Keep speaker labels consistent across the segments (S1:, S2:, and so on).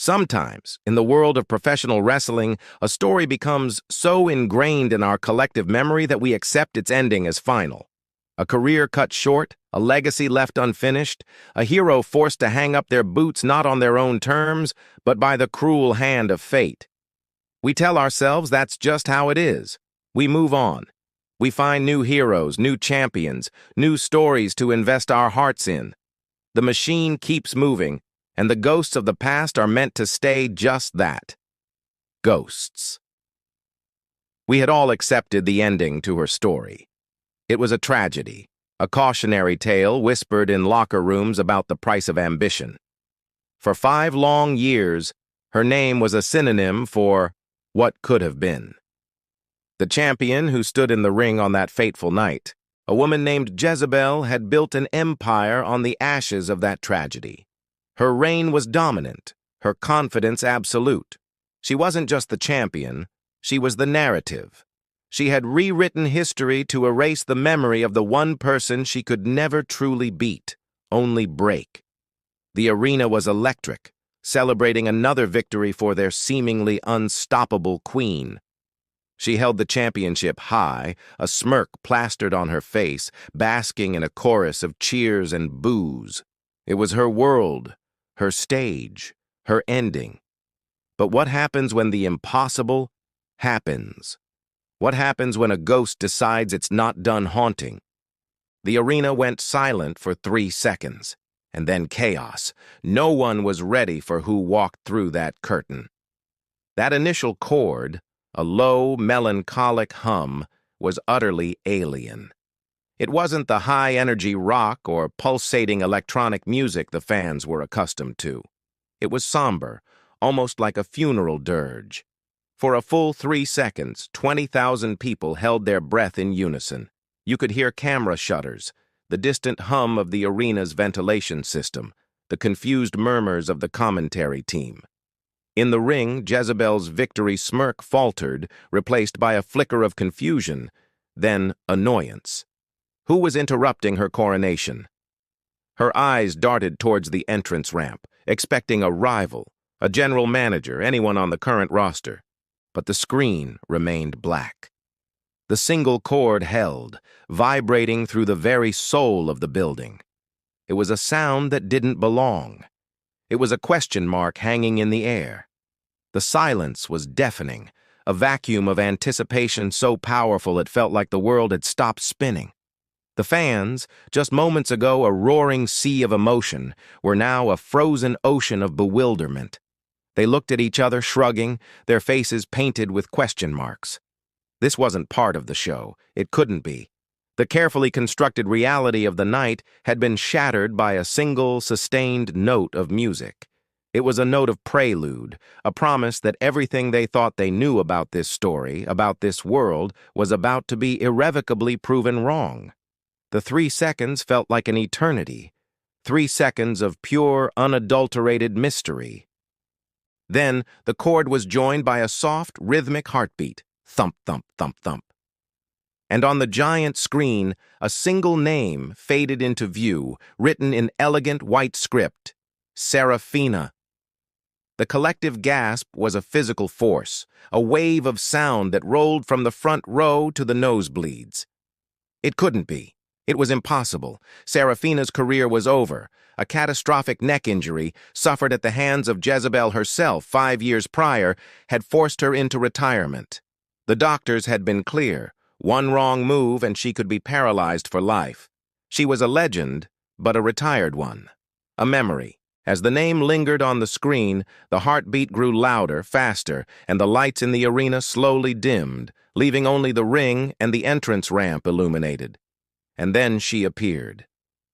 S1: Sometimes, in the world of professional wrestling, a story becomes so ingrained in our collective memory that we accept its ending as final. A career cut short, a legacy left unfinished, a hero forced to hang up their boots not on their own terms, but by the cruel hand of fate. We tell ourselves that's just how it is. We move on. We find new heroes, new champions, new stories to invest our hearts in. The machine keeps moving, and the ghosts of the past are meant to stay just that. Ghosts. We had all accepted the ending to her story. It was a tragedy, a cautionary tale whispered in locker rooms about the price of ambition. For 5 long years, her name was a synonym for what could have been. The champion who stood in the ring on that fateful night, a woman named Jezebel, had built an empire on the ashes of that tragedy. Her reign was dominant, her confidence absolute. She wasn't just the champion, she was the narrative. She had rewritten history to erase the memory of the one person she could never truly beat, only break. The arena was electric, celebrating another victory for their seemingly unstoppable queen. She held the championship high, a smirk plastered on her face, basking in a chorus of cheers and boos. It was her world, her stage, her ending. But what happens when the impossible happens? What happens when a ghost decides it's not done haunting? The arena went silent for 3 seconds, and then chaos. No one was ready for who walked through that curtain. That initial chord, a low, melancholic hum, was utterly alien. It wasn't the high-energy rock or pulsating electronic music the fans were accustomed to. It was somber, almost like a funeral dirge. For a full 3 seconds, 20,000 people held their breath in unison. You could hear camera shutters, the distant hum of the arena's ventilation system, the confused murmurs of the commentary team. In the ring, Jezebel's victory smirk faltered, replaced by a flicker of confusion, then annoyance. Who was interrupting her coronation? Her eyes darted towards the entrance ramp, expecting a rival, a general manager, anyone on the current roster. But the screen remained black. The single cord held, vibrating through the very soul of the building. It was a sound that didn't belong. It was a question mark hanging in the air. The silence was deafening, a vacuum of anticipation so powerful it felt like the world had stopped spinning. The fans, just moments ago a roaring sea of emotion, were now a frozen ocean of bewilderment. They looked at each other, shrugging, their faces painted with question marks. This wasn't part of the show. It couldn't be. The carefully constructed reality of the night had been shattered by a single, sustained note of music. It was a note of prelude, a promise that everything they thought they knew about this story, about this world, was about to be irrevocably proven wrong. The 3 seconds felt like an eternity. 3 seconds of pure, unadulterated mystery. Then, the chord was joined by a soft, rhythmic heartbeat. Thump, thump, thump, thump. And on the giant screen, a single name faded into view, written in elegant white script. Serafina. The collective gasp was a physical force, a wave of sound that rolled from the front row to the nosebleeds. It couldn't be. It was impossible. Serafina's career was over. A catastrophic neck injury, suffered at the hands of Jezebel herself 5 years prior, had forced her into retirement. The doctors had been clear. One wrong move and she could be paralyzed for life. She was a legend, but a retired one. A memory. As the name lingered on the screen, the heartbeat grew louder, faster, and the lights in the arena slowly dimmed, leaving only the ring and the entrance ramp illuminated. And then she appeared.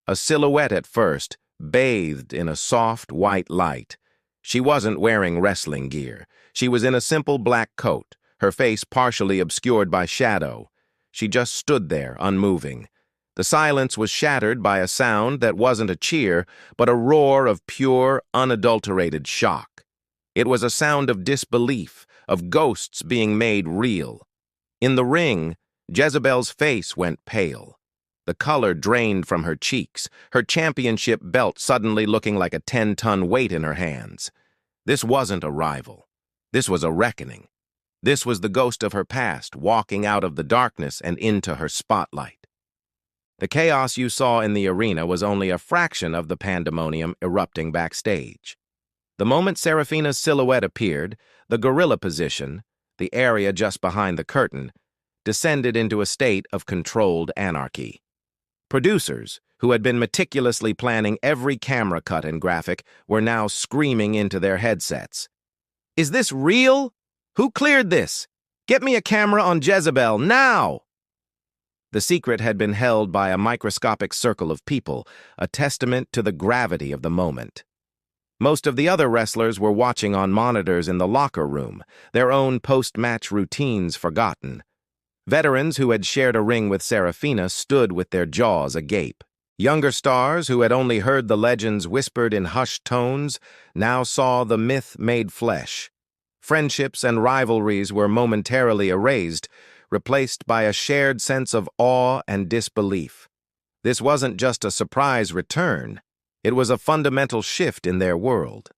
S1: A silhouette at first, bathed in a soft white light. She wasn't wearing wrestling gear. She was in a simple black coat, her face partially obscured by shadow. She just stood there, unmoving. The silence was shattered by a sound that wasn't a cheer, but a roar of pure, unadulterated shock. It was a sound of disbelief, of ghosts being made real. In the ring, Jezebel's face went pale. The color drained from her cheeks, her championship belt suddenly looking like a 10-ton weight in her hands. This wasn't a rival. This was a reckoning. This was the ghost of her past walking out of the darkness and into her spotlight. The chaos you saw in the arena was only a fraction of the pandemonium erupting backstage. The moment Serafina's silhouette appeared, the gorilla position, the area just behind the curtain, descended into a state of controlled anarchy. Producers, who had been meticulously planning every camera cut and graphic, were now screaming into their headsets. "Is this real? Who cleared this? Get me a camera on Jezebel, now!" The secret had been held by a microscopic circle of people, a testament to the gravity of the moment. Most of the other wrestlers were watching on monitors in the locker room, their own post-match routines forgotten. Veterans who had shared a ring with Serafina stood with their jaws agape. Younger stars who had only heard the legends whispered in hushed tones now saw the myth made flesh. Friendships and rivalries were momentarily erased, replaced by a shared sense of awe and disbelief. This wasn't just a surprise return. It was a fundamental shift in their world.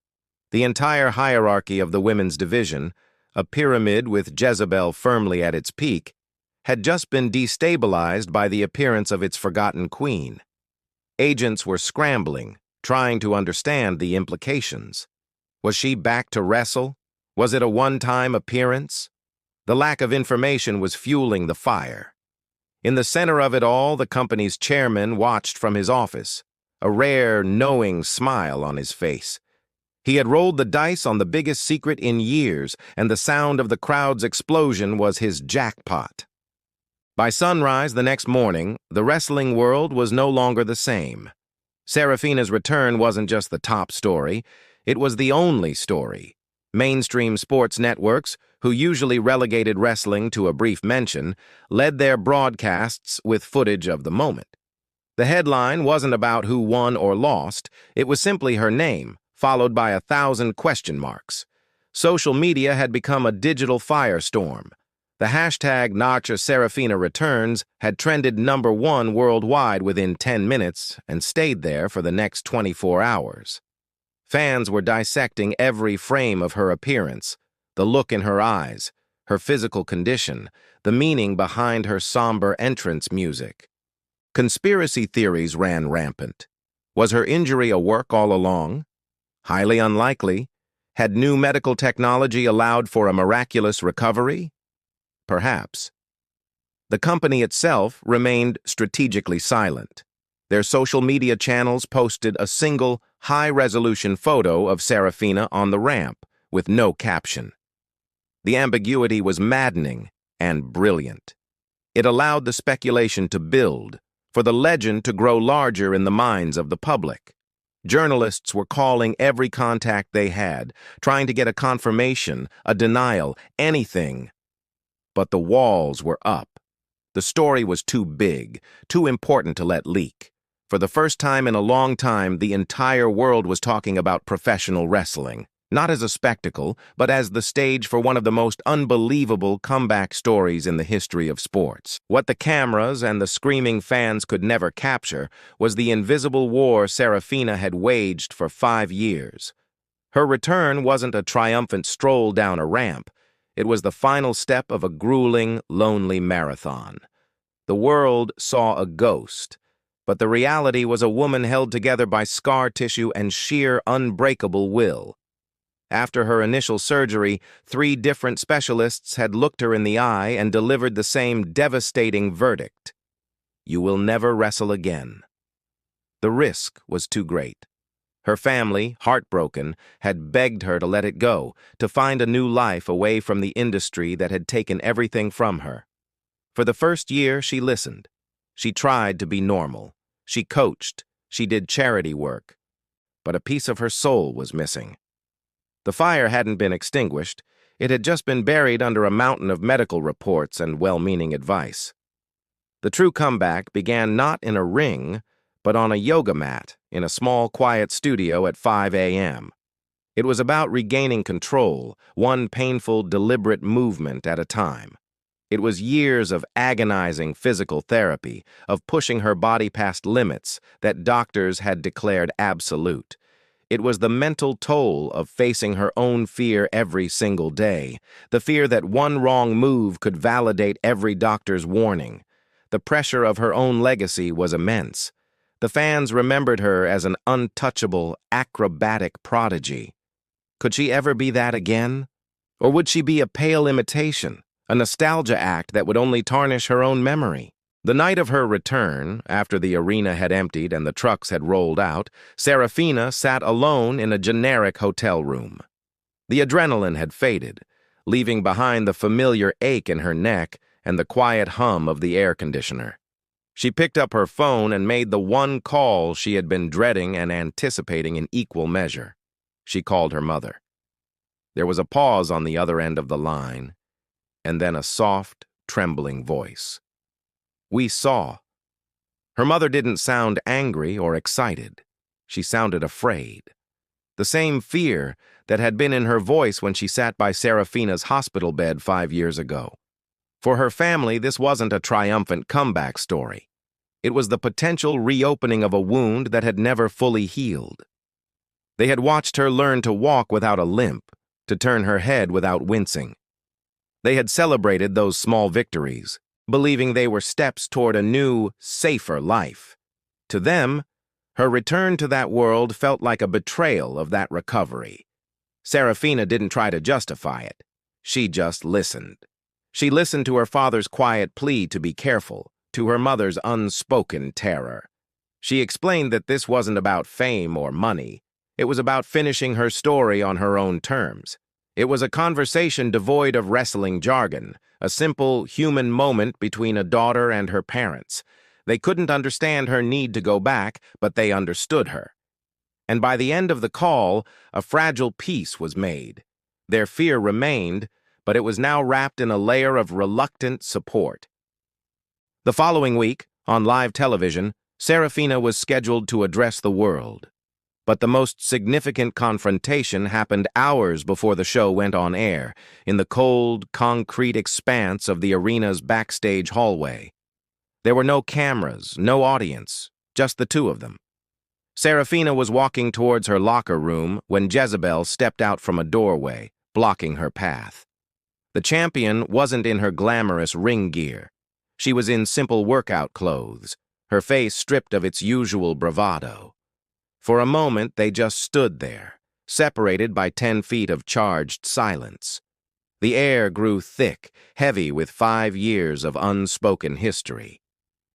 S1: The entire hierarchy of the women's division, a pyramid with Jezebel firmly at its peak, had just been destabilized by the appearance of its forgotten queen. Agents were scrambling, trying to understand the implications. Was she back to wrestle? Was it a one-time appearance? The lack of information was fueling the fire. In the center of it all, the company's chairman watched from his office, a rare, knowing smile on his face. He had rolled the dice on the biggest secret in years, and the sound of the crowd's explosion was his jackpot. By sunrise the next morning, the wrestling world was no longer the same. Serafina's return wasn't just the top story, it was the only story. Mainstream sports networks, who usually relegated wrestling to a brief mention, led their broadcasts with footage of the moment. The headline wasn't about who won or lost, it was simply her name, followed by 1,000 question marks. Social media had become a digital firestorm. The hashtag #NotchaSerafinaReturns had trended #1 worldwide within 10 minutes and stayed there for the next 24 hours. Fans were dissecting every frame of her appearance, the look in her eyes, her physical condition, the meaning behind her somber entrance music. Conspiracy theories ran rampant. Was her injury a work all along? Highly unlikely. Had new medical technology allowed for a miraculous recovery? Perhaps. The company itself remained strategically silent. Their social media channels posted a single, high-resolution photo of Serafina on the ramp, with no caption. The ambiguity was maddening and brilliant. It allowed the speculation to build, for the legend to grow larger in the minds of the public. Journalists were calling every contact they had, trying to get a confirmation, a denial, anything. But the walls were up. The story was too big, too important to let leak. For the first time in a long time, the entire world was talking about professional wrestling, not as a spectacle, but as the stage for one of the most unbelievable comeback stories in the history of sports. What the cameras and the screaming fans could never capture was the invisible war Serafina had waged for 5 years. Her return wasn't a triumphant stroll down a ramp. It was the final step of a grueling, lonely marathon. The world saw a ghost, but the reality was a woman held together by scar tissue and sheer, unbreakable will. After her initial surgery, 3 different specialists had looked her in the eye and delivered the same devastating verdict. You will never wrestle again. The risk was too great. Her family, heartbroken, had begged her to let it go, to find a new life away from the industry that had taken everything from her. For the first year, she listened. She tried to be normal. She coached. She did charity work. But a piece of her soul was missing. The fire hadn't been extinguished. It had just been buried under a mountain of medical reports and well-meaning advice. The true comeback began not in a ring, but on a yoga mat in a small, quiet studio at 5 a.m. It was about regaining control, one painful, deliberate movement at a time. It was years of agonizing physical therapy, of pushing her body past limits that doctors had declared absolute. It was the mental toll of facing her own fear every single day, the fear that one wrong move could validate every doctor's warning. The pressure of her own legacy was immense. The fans remembered her as an untouchable, acrobatic prodigy. Could she ever be that again? Or would she be a pale imitation, a nostalgia act that would only tarnish her own memory? The night of her return, after the arena had emptied and the trucks had rolled out, Serafina sat alone in a generic hotel room. The adrenaline had faded, leaving behind the familiar ache in her neck and the quiet hum of the air conditioner. She picked up her phone and made the one call she had been dreading and anticipating in equal measure. She called her mother. There was a pause on the other end of the line, and then a soft, trembling voice. "We saw." Her mother didn't sound angry or excited. She sounded afraid. The same fear that had been in her voice when she sat by Serafina's hospital bed 5 years ago. For her family, this wasn't a triumphant comeback story. It was the potential reopening of a wound that had never fully healed. They had watched her learn to walk without a limp, to turn her head without wincing. They had celebrated those small victories, believing they were steps toward a new, safer life. To them, her return to that world felt like a betrayal of that recovery. Serafina didn't try to justify it. She just listened. She listened to her father's quiet plea to be careful, to her mother's unspoken terror. She explained that this wasn't about fame or money. It was about finishing her story on her own terms. It was a conversation devoid of wrestling jargon, a simple human moment between a daughter and her parents. They couldn't understand her need to go back, but they understood her. And by the end of the call, a fragile peace was made. Their fear remained, but it was now wrapped in a layer of reluctant support. The following week, on live television, Serafina was scheduled to address the world. But the most significant confrontation happened hours before the show went on air, in the cold, concrete expanse of the arena's backstage hallway. There were no cameras, no audience, just the two of them. Serafina was walking towards her locker room when Jezebel stepped out from a doorway, blocking her path. The champion wasn't in her glamorous ring gear. She was in simple workout clothes, her face stripped of its usual bravado. For a moment, they just stood there, separated by 10 feet of charged silence. The air grew thick, heavy with 5 years of unspoken history.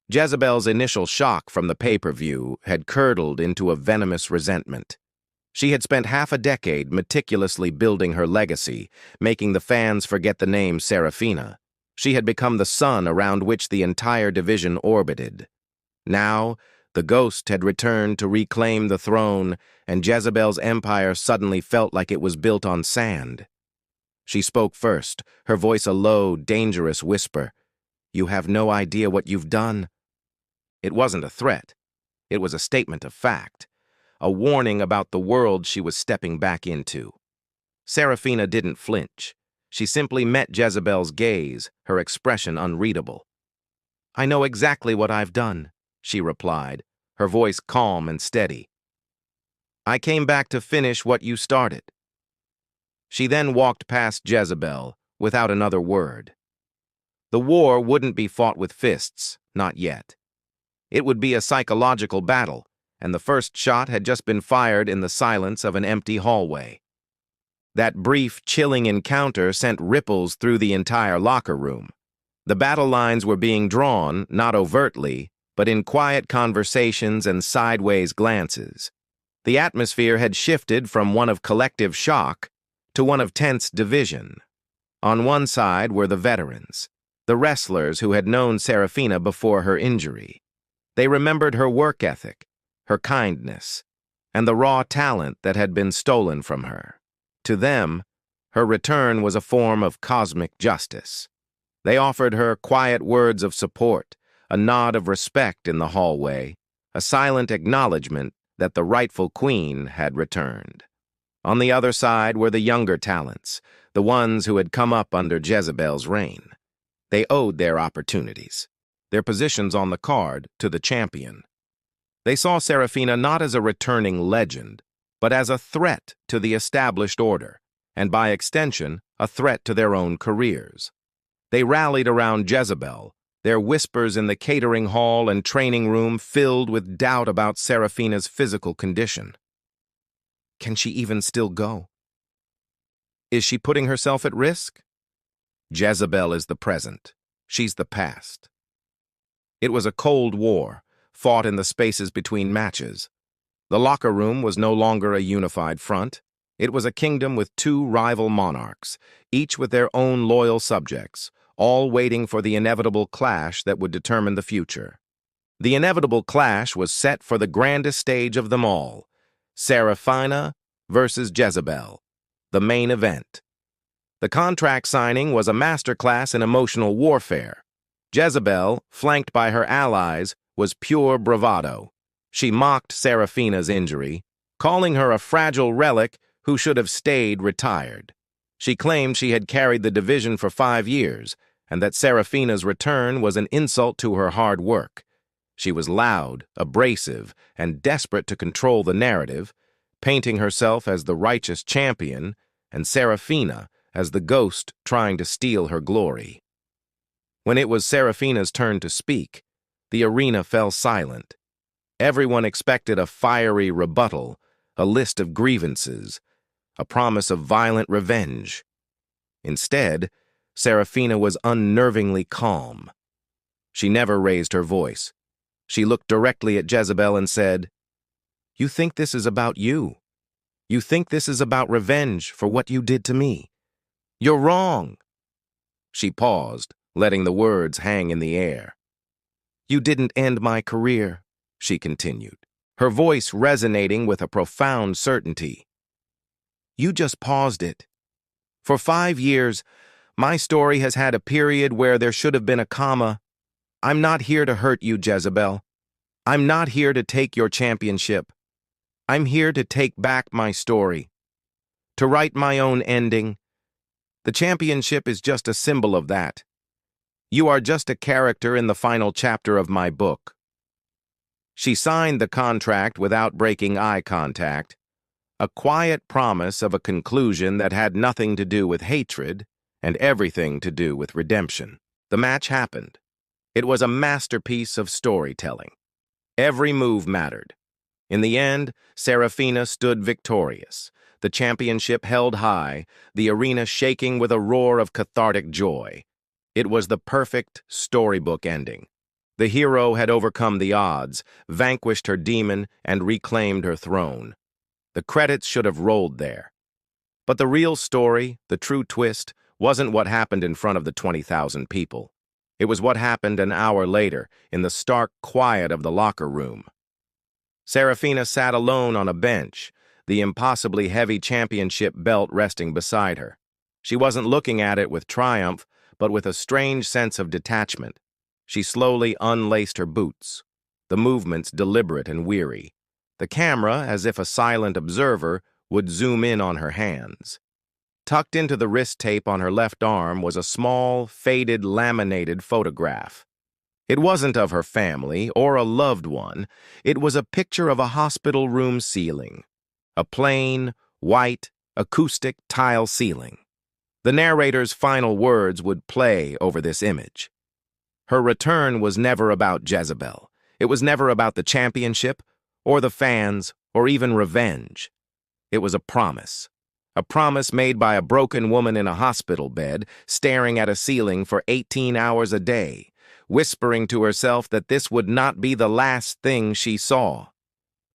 S1: Jezebel's initial shock from the pay-per-view had curdled into a venomous resentment. She had spent half a decade meticulously building her legacy, making the fans forget the name Serafina. She had become the sun around which the entire division orbited. Now, the ghost had returned to reclaim the throne, and Jezebel's empire suddenly felt like it was built on sand. She spoke first, her voice a low, dangerous whisper. "You have no idea what you've done." It wasn't a threat. It was a statement of fact, a warning about the world she was stepping back into. Serafina didn't flinch. She simply met Jezebel's gaze, her expression unreadable. "I know exactly what I've done," she replied, her voice calm and steady. "I came back to finish what you started." She then walked past Jezebel without another word. The war wouldn't be fought with fists, not yet. It would be a psychological battle, and the first shot had just been fired in the silence of an empty hallway. That brief, chilling encounter sent ripples through the entire locker room. The battle lines were being drawn, not overtly, but in quiet conversations and sideways glances. The atmosphere had shifted from one of collective shock to one of tense division. On one side were the veterans, the wrestlers who had known Serafina before her injury. They remembered her work ethic, her kindness, and the raw talent that had been stolen from her. To them, her return was a form of cosmic justice. They offered her quiet words of support, a nod of respect in the hallway, a silent acknowledgement that the rightful queen had returned. On the other side were the younger talents, the ones who had come up under Jezebel's reign. They owed their opportunities, their positions on the card, to the champion. They saw Serafina not as a returning legend, but as a threat to the established order, and by extension, a threat to their own careers. They rallied around Jezebel, their whispers in the catering hall and training room filled with doubt about Serafina's physical condition. Can she even still go? Is she putting herself at risk? Jezebel is the present. She's the past. It was a cold war, fought in the spaces between matches. The locker room was no longer a unified front. It was a kingdom with two rival monarchs, each with their own loyal subjects, all waiting for the inevitable clash that would determine the future. The inevitable clash was set for the grandest stage of them all, Serafina versus Jezebel, the main event. The contract signing was a masterclass in emotional warfare. Jezebel, flanked by her allies, was pure bravado. She mocked Serafina's injury, calling her a fragile relic who should have stayed retired. She claimed she had carried the division for 5 years, and that Serafina's return was an insult to her hard work. She was loud, abrasive, and desperate to control the narrative, painting herself as the righteous champion and Serafina as the ghost trying to steal her glory. When it was Serafina's turn to speak, the arena fell silent. Everyone expected a fiery rebuttal, a list of grievances, a promise of violent revenge. Instead, Serafina was unnervingly calm. She never raised her voice. She looked directly at Jezebel and said, "You think this is about you. You think this is about revenge for what you did to me. You're wrong." She paused, letting the words hang in the air. "You didn't end my career," she continued, her voice resonating with a profound certainty. "You just paused it. For 5 years, my story has had a period where there should have been a comma. I'm not here to hurt you, Jezebel. I'm not here to take your championship. I'm here to take back my story, to write my own ending. The championship is just a symbol of that. You are just a character in the final chapter of my book." She signed the contract without breaking eye contact, a quiet promise of a conclusion that had nothing to do with hatred and everything to do with redemption. The match happened. It was a masterpiece of storytelling. Every move mattered. In the end, Serafina stood victorious, the championship held high, the arena shaking with a roar of cathartic joy. It was the perfect storybook ending. The hero had overcome the odds, vanquished her demon, and reclaimed her throne. The credits should have rolled there. But the real story, the true twist, wasn't what happened in front of the 20,000 people. It was what happened an hour later, in the stark quiet of the locker room. Serafina sat alone on a bench, the impossibly heavy championship belt resting beside her. She wasn't looking at it with triumph, but with a strange sense of detachment. She slowly unlaced her boots, the movements deliberate and weary. The camera, as if a silent observer, would zoom in on her hands. Tucked into the wrist tape on her left arm was a small, faded, laminated photograph. It wasn't of her family or a loved one. It was a picture of a hospital room ceiling. A plain, white, acoustic tile ceiling. The narrator's final words would play over this image. Her return was never about Jezebel. It was never about the championship, or the fans, or even revenge. It was a promise made by a broken woman in a hospital bed, staring at a ceiling for 18 hours a day, whispering to herself that this would not be the last thing she saw.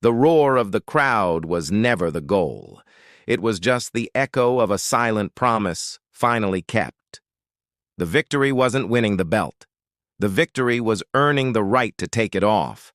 S1: The roar of the crowd was never the goal. It was just the echo of a silent promise finally kept. The victory wasn't winning the belt. The victory was earning the right to take it off.